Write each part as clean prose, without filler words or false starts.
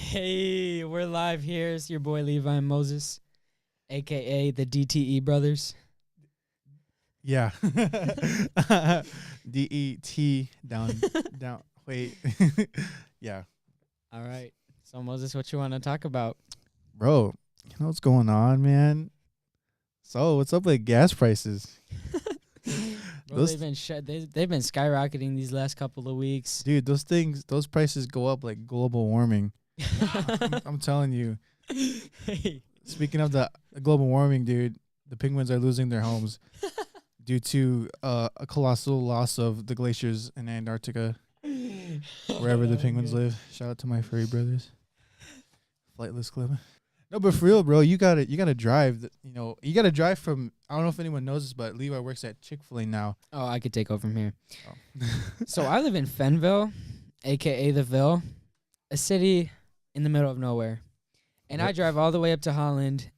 Hey, we're live here. It's your boy Levi and Moses, a.k.a. the DTE brothers. Yeah. DET down. Wait. Yeah. All right. So, Moses, what you want to talk about? Bro, you know what's going on, man? So, what's up with gas prices? Bro, they've been skyrocketing these last couple of weeks. Dude, those prices go up like global warming. I'm telling you. Hey. Speaking of the global warming, dude, the penguins are losing their homes due to a colossal loss of the glaciers in Antarctica, wherever the penguins live. Shout out to my furry brothers. Flightless Club. No, but for real, bro, you gotta drive. You gotta drive from. I don't know if anyone knows this, but Levi works at Chick-fil-A now. Oh, I could take over from here. Oh. So I live in Fenville, a.k.a. the Ville, a city in the middle of nowhere. And I drive all the way up to Holland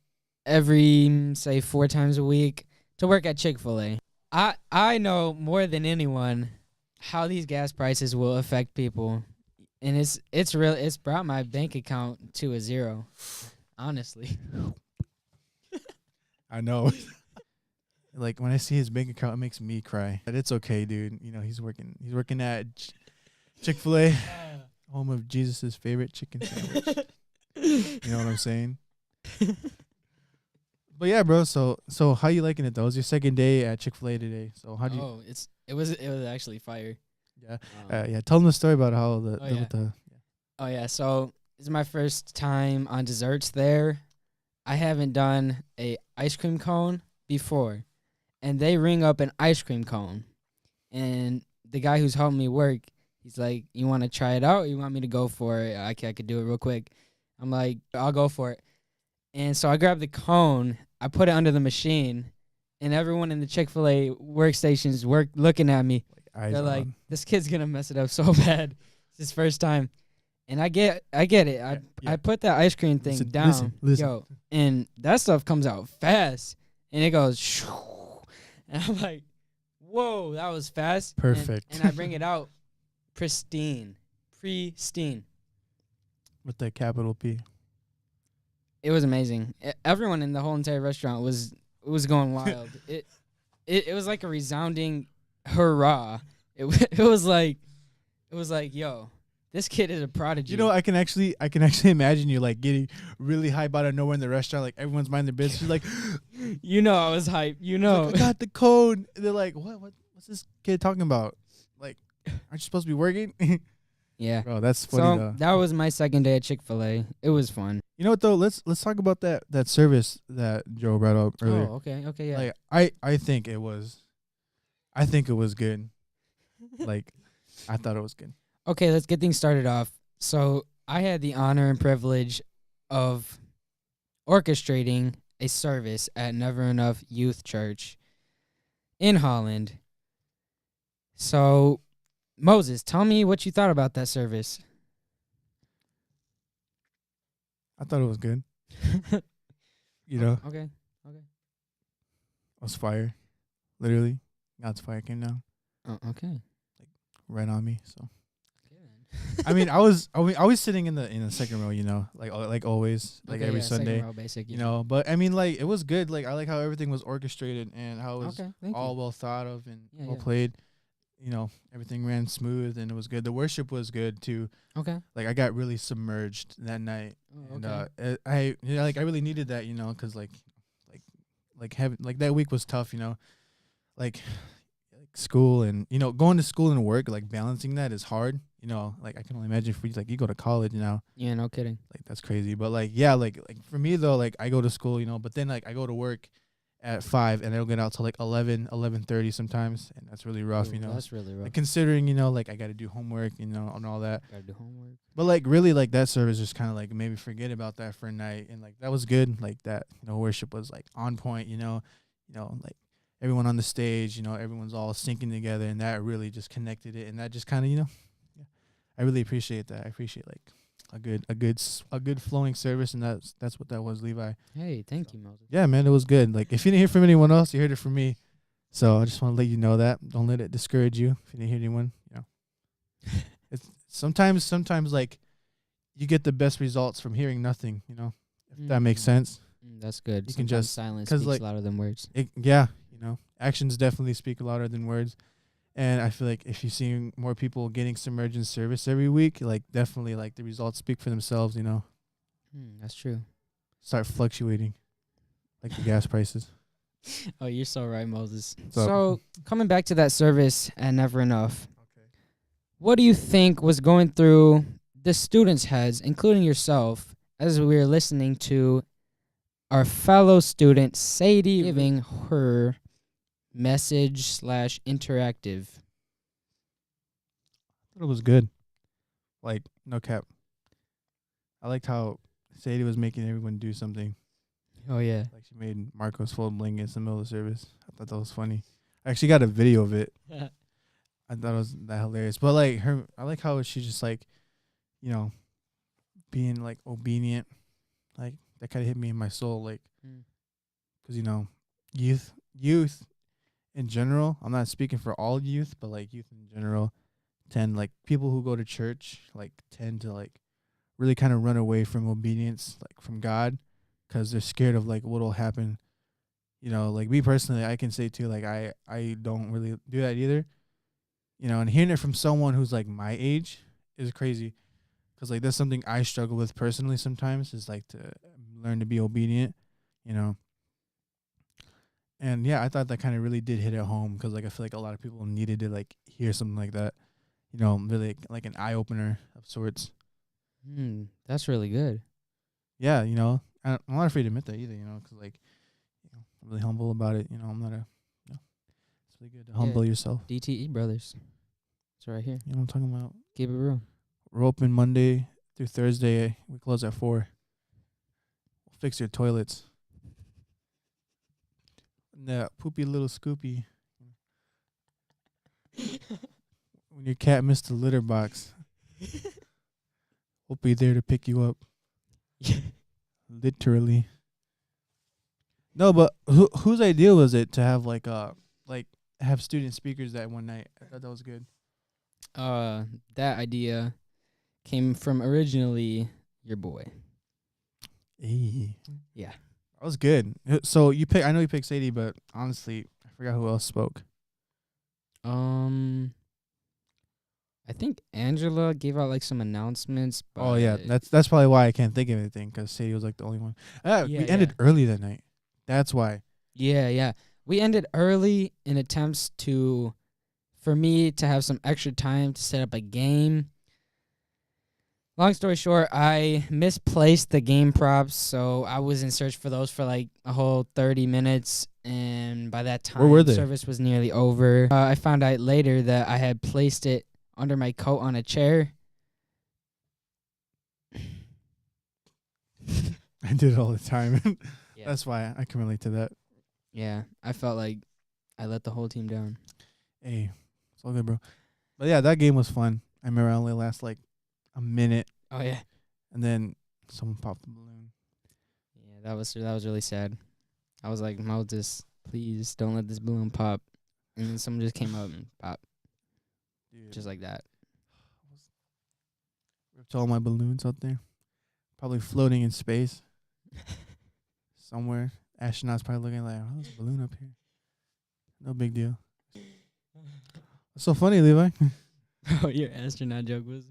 every, say, 4 times a week to work at Chick-fil-A. I know more than anyone how these gas prices will affect people. And it's brought my bank account to a zero, honestly. I know. Like when I see his bank account, it makes me cry. But it's okay, dude. You know, he's working at Chick-fil-A, home of Jesus' favorite chicken sandwich. You know what I'm saying? But yeah, bro. So how you liking it though? It was your second day at Chick-fil-A today. So how do you? Oh, it was actually fire. Yeah, yeah. Tell them the story about how Oh yeah. So this is my first time on desserts there. I haven't done a ice cream cone before, and they ring up an ice cream cone, and the guy who's helping me work, he's like, "You want to try it out? Or you want me to go for it? I could do it real quick." I'm like, "I'll go for it." And so I grabbed the cone, I put it under the machine, and everyone in the Chick-fil-A workstations looking at me. They're like, "This kid's gonna mess it up so bad. It's his first time." And I get it. I put that ice cream thing down, listen. and that stuff comes out fast, and it goes, shoo, and I'm like, "Whoa, that was fast!" Perfect. And I bring it out, pristine, with the capital P. It was amazing. Everyone in the whole entire restaurant was going wild. It was like a resounding hurrah. It was like, yo, this kid is a prodigy. You know, I can actually imagine you like getting really hype out of nowhere in the restaurant, like everyone's minding their business. You're like, I was hype. Like, I got the code. And they're like, what's this kid talking about? Like, aren't you supposed to be working? Yeah, bro, that's funny. So that was my second day at Chick-fil-A. It was fun. You know what though? Let's talk about that service that Joe brought up earlier. Oh, okay, yeah. Like I think it was good. Like I thought it was good. Okay, let's get things started off. So I had the honor and privilege of orchestrating a service at NVRNF Youth Church in Holland. So, Moses, tell me what you thought about that service. I thought it was good. You know? Okay. It was fire. Literally. God's fire came down. Oh, okay. Like right on me. So Good. I mean I was sitting in the second row, you know, like always, like every Sunday. Second row, basic, you know, but I mean like it was good. Like I like how everything was orchestrated and how it was all well thought of and well played. You know, everything ran smooth and it was good. The worship was good too. Okay. Like I got really submerged that night, and I really needed that, you know, because like that week was tough, you know, like school and you know going to school and work, like balancing that is hard, you know. Like I can only imagine if you go to college now. Yeah, no kidding. Like that's crazy, but like yeah, like for me though, like I go to school, you know, but then like I go to work at 5 and I don't get out till like 11:30 sometimes, and that's really rough. You know, that's really rough. Like, considering, you know, like I got to do homework, you know, and all that. Gotta do homework. But like really, like that service just kind of like made me forget about that for a night, and like that was good. Like that, you know, worship was like on point. You know, like everyone on the stage, you know, everyone's all syncing together, and that really just connected it, and that just kind of, you know, I really appreciate that. I appreciate like a good flowing service, and that's what that was, Levi. Hey, thank you, Moses. Yeah, man, it was good. Like if you didn't hear from anyone else, you heard it from me. So I just want to let you know that. Don't let it discourage you if you didn't hear anyone. You know, it's sometimes like you get the best results from hearing nothing, if that makes sense. That's good. You can Sometimes just- silence 'cause, speaks like, louder than words. Actions definitely speak louder than words. And I feel like if you see more people getting submerged in service every week, like definitely like the results speak for themselves, That's true. start fluctuating like the gas prices. Oh, you're so right, Moses. up? So coming back to that service at Never Enough, what do you think was going through the students' heads, including yourself, as we were listening to our fellow student Sadie giving her message/interactive? I thought it was good. Like, no cap. I liked how Sadie was making everyone do something. Oh yeah. Like she made Marcos fold blankets in the middle of the service. I thought that was funny. I actually got a video of it. I thought it was that hilarious. But like I like how she just like, being like obedient. Like that kind of hit me in my soul. Like, because youth in general. I'm not speaking for all youth, but like youth in general like people who go to church like tend to like really kind of run away from obedience, like from God, because they're scared of like what'll happen. Like me personally, I can say too, like I don't really do that either. And hearing it from someone who's like my age is crazy, because like that's something I struggle with personally sometimes, is like to learn to be obedient. And yeah, I thought that kind of really did hit at home, because like I feel like a lot of people needed to like hear something like that. Really like an eye opener of sorts. That's really good. Yeah, I'm not afraid to admit that either. Because like, I'm really humble about it. I'm not it's really good to humble yourself. DTE brothers. It's right here. You know what I'm talking about? Keep it real. We're open Monday through Thursday. We close at 4. We'll fix your toilets. That poopy little Scoopy. When your cat missed the litter box, we'll be there to pick you up. Literally. No, but whose idea was it to have have student speakers that one night? I thought that was good. That idea came from originally your boy. Hey. Yeah. That was good. So I know you picked Sadie, but honestly, I forgot who else spoke. I think Angela gave out like some announcements. But Oh yeah, that's probably why I can't think of anything, because Sadie was like the only one. We ended early that night. That's why. Yeah. We ended early in attempts for me to have some extra time to set up a game. Long story short, I misplaced the game props, so I was in search for those for like a whole 30 minutes, and by that time, where were they? Service was nearly over. I found out later that I had placed it under my coat on a chair. I did it all the time. Yeah. That's why I can relate to that. Yeah, I felt like I let the whole team down. Hey, it's all good, bro. But yeah, that game was fun. I remember I only last like a minute, Oh yeah. and then someone popped the balloon. Yeah, that was really sad. I was like, Moses, please don't let this balloon pop. And then someone just came up and popped, Dude, just like that. ripped all my balloons out there, probably floating in space somewhere. Astronauts probably looking like, oh, there's a balloon up here. No big deal. What's so funny, Levi? Oh, your astronaut joke was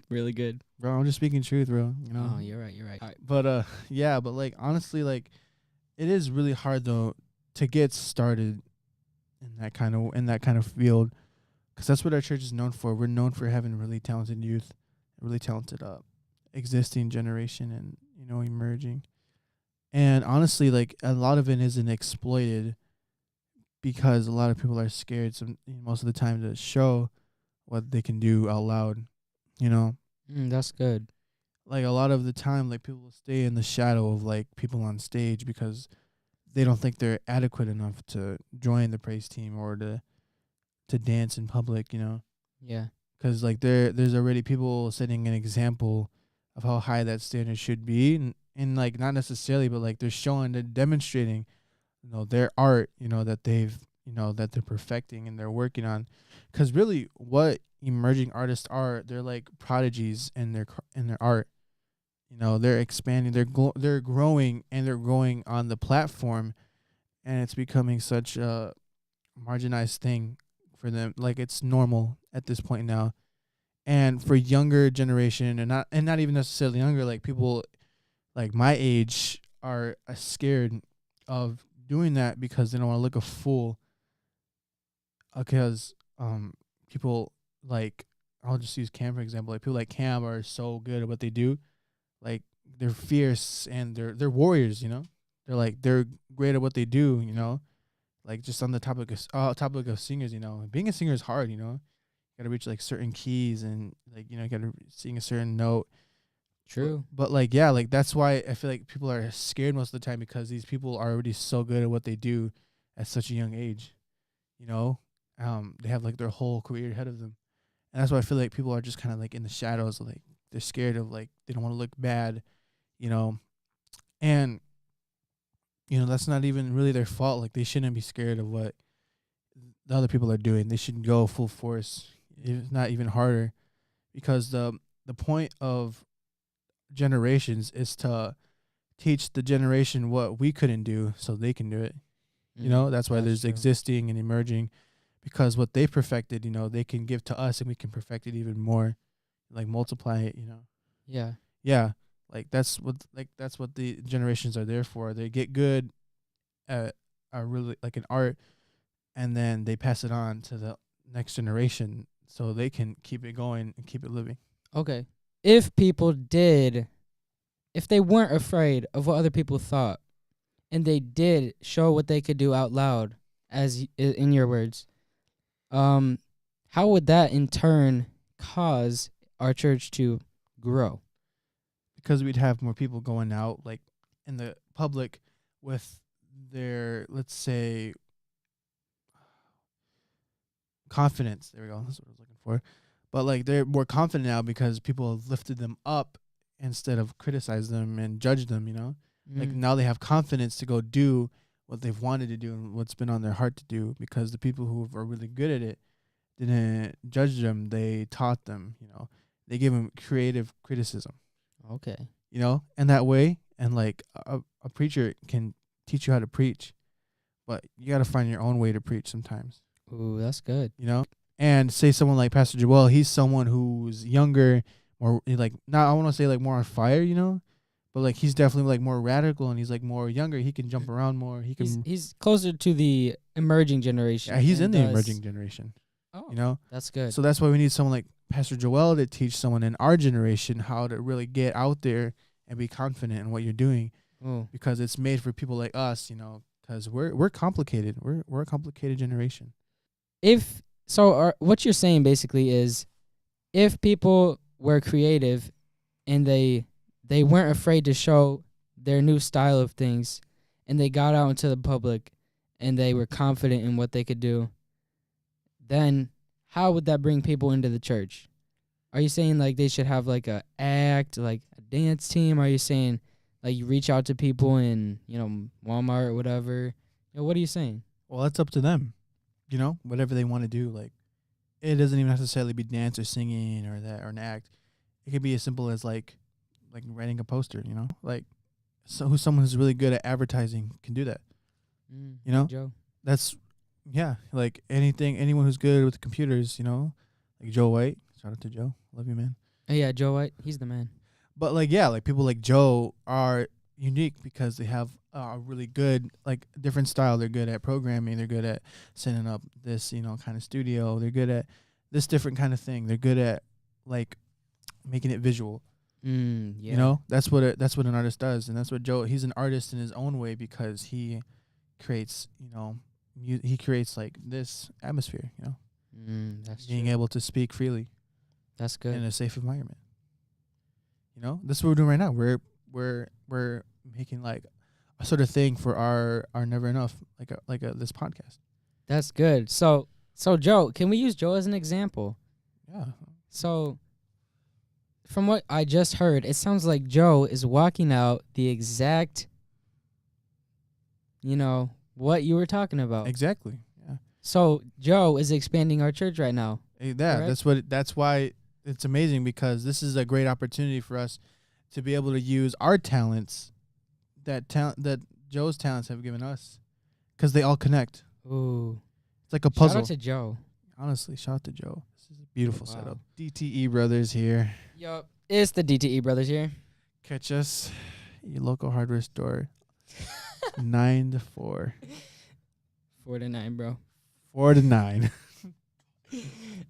really good. Bro, I'm just speaking truth, bro. Oh, you're right. All right, but yeah, but like honestly, like it is really hard though to get started in that kind of field, because that's what our church is known for. We're known for having really talented youth, really talented existing generation, and emerging. And honestly, like a lot of it isn't exploited because a lot of people are scared most of the time to show what they can do out loud. That's good. Like a lot of the time, like people will stay in the shadow of like people on stage because they don't think they're adequate enough to join the praise team or to dance in public, Yeah. because like there's already people setting an example of how high that standard should be, and like not necessarily, but like they're demonstrating, their art, that they're perfecting and they're working on, because really what emerging artists are, they're like prodigies in their art. You know, they're expanding, they're growing, and they're growing on the platform, and it's becoming such a marginalized thing for them. Like it's normal at this point now. And for younger generation, and not even necessarily younger, like people like my age are scared of doing that because they don't want to look a fool. Because people like, I'll just use Cam for example. Like people like Cam are so good at what they do. Like they're fierce and they're warriors. You know, they're great at what they do. You know, like just on the topic of singers. You know, being a singer is hard. You know, you gotta reach like certain keys and like you know you gotta sing a certain note. True. But like yeah, like that's why I feel like people are scared most of the time because these people are already so good at what they do at such a young age. You know, they have like their whole career ahead of them, and that's why I feel like people are just kind of like in the shadows. Like they're scared of like they don't want to look bad, you know, and you know that's not even really their fault. Like they shouldn't be scared of what the other people are doing. They should go full force, if not even harder, because the point of generations is to teach the generation what we couldn't do so they can do it. You know, that's why there's true. existing and emerging, because what they perfected, you know, they can give to us and we can perfect it even more, like multiply it, you know. Yeah. Yeah. That's what the generations are there for. They get good at are really like an art, and then they pass it on to the next generation so they can keep it going and keep it living. Okay. If they weren't afraid of what other people thought, and they did show what they could do out loud, as in your words, how would that in turn cause our church to grow? Because we'd have more people going out like in the public with their, let's say, confidence. There we go. That's what I was looking for. But like they're more confident now because people have lifted them up instead of criticize them and judge them, you know? Like now they have confidence to go do what they've wanted to do and what's been on their heart to do, because the people who are really good at it didn't judge them. They taught them, you know. They gave them creative criticism. Okay. You know, and that way, and like a preacher can teach you how to preach, but you got to find your own way to preach sometimes. Ooh, that's good. You know, and say someone like Pastor Joel, he's someone who's younger, or like not, I want to say like more on fire, you know, but like he's definitely like more radical, and he's like more younger. He can jump around more. He's closer to the emerging generation. Yeah, he's in the emerging generation. Oh, you know, that's good. So that's why we need someone like Pastor Joel to teach someone in our generation how to really get out there and be confident in what you're doing. Ooh. Because it's made for people like us, you know, because we're complicated. We're a complicated generation. What you're saying basically is, if people were creative and they weren't afraid to show their new style of things, and they got out into the public and they were confident in what they could do, then how would that bring people into the church? Are you saying like they should have like a act, like a dance team? Are you saying like you reach out to people in, you know, Walmart or whatever? You know, what are you saying? Well, that's up to them. You know, whatever they want to do. Like, it doesn't even necessarily be dance or singing or that or an act. It could be as simple as like writing a poster. You know, like someone who's really good at advertising can do that. You know, Joe. That's like anyone who's good with computers. You know, like Joe White. Shout out to Joe. Love you, man. Oh, yeah, Joe White. He's the man. But like like people like Joe are unique because they have a really good like different style. They're good at programming. They're good at setting up this kind of studio. They're good at this different kind of thing. They're good at like making it visual. Yeah. You know, that's what an artist does, and that's what Joe. He's an artist in his own way because he creates he creates like this atmosphere. You know, that's being true. able to speak freely. That's good. In a safe environment. You know, this is what we're doing right now. We're making like a sort of thing for our Never Enough, like this podcast. That's good. So Joe, can we use Joe as an example? Yeah. So from what I just heard, it sounds like Joe is walking out the exact, what you were talking about. Exactly. Yeah. So Joe is expanding our church right now. Yeah, that's why it's amazing, because this is a great opportunity for us to be able to use our talents, that Joe's talents have given us, because they all connect. Ooh. It's like a puzzle. Shout out to Joe. Honestly, shout out to Joe. This is a beautiful Wow. setup. DTE Brothers here. Yup. It's the DTE brothers here. Catch us at your local hardware store. 9 to 4. 4 to 9, bro. 4 to 9.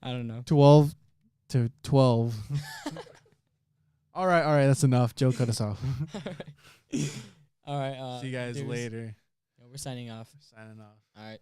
I don't know. 12 to 12. All right. That's enough. Joe, cut us off. All right. See you guys dudes. later. We're signing off. Signing off. All right.